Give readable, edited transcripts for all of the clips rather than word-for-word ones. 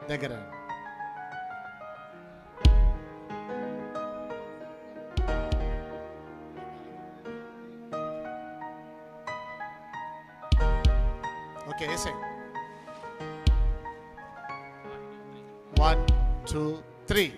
దగ్గర ఓకే వేసే 1 2 3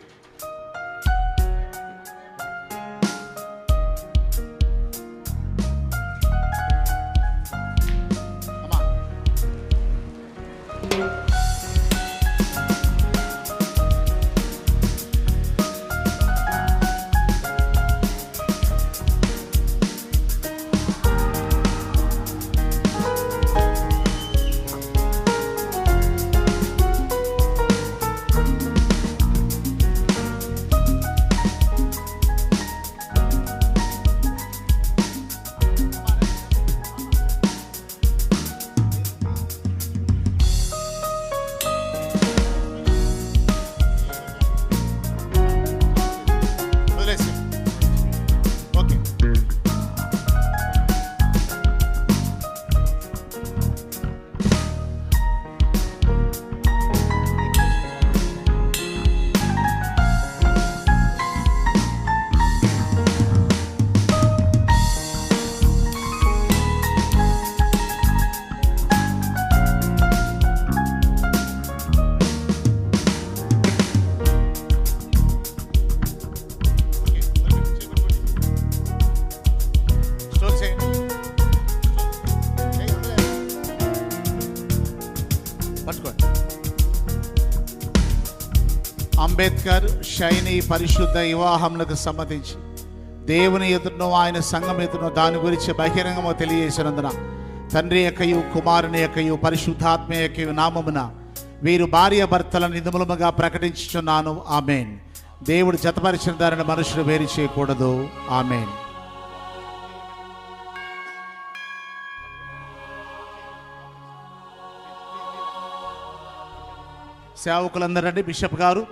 అంబేద్కర్ షైనీ పరిశుద్ధ వివాహములకు సంబంధించి దేవుని ఎదురును ఆయన సంఘం ఎదురును దాని గురించి బహిరంగము తెలియజేసినందున తండ్రి యొక్కయు కుమారుని యొక్కయు పరిశుద్ధాత్మ యొక్కయు నామమున వీరు భార్య భర్తలను నిధుములుగా ప్రకటించుచున్నాను. ఆమేన్. దేవుడు జతపరిచిన దానిని మనుషులు వేరు చేయకూడదు. ఆమేన్. సేవకులందరూ రండి. బిషప్ గారు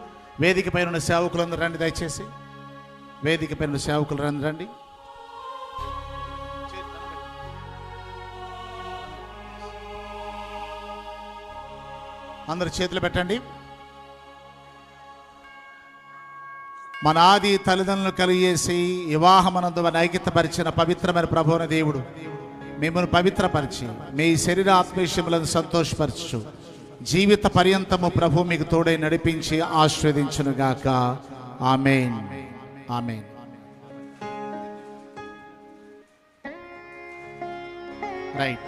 వేదిక పైన ఉన్న సేవకులందరూ రండి. దయచేసి వేదిక పైన ఉన్న సేవకులు రండి. అందరు చేతులు పెట్టండి. మన ఆది తల్లిదండ్రులు కలిగేసి వివాహమనందు ఐక్యతపరిచిన పవిత్రమైన ప్రభువున దేవుడు మిమ్మల్ని పవిత్రపరిచి మీ శరీర ఆత్మీయములను సంతోషపరచు జీవిత పర్యంతము ప్రభు మీకు తోడై నడిపించి ఆశీర్వదించునుగాక. ఆమేన్. ఆమేన్. రైట్.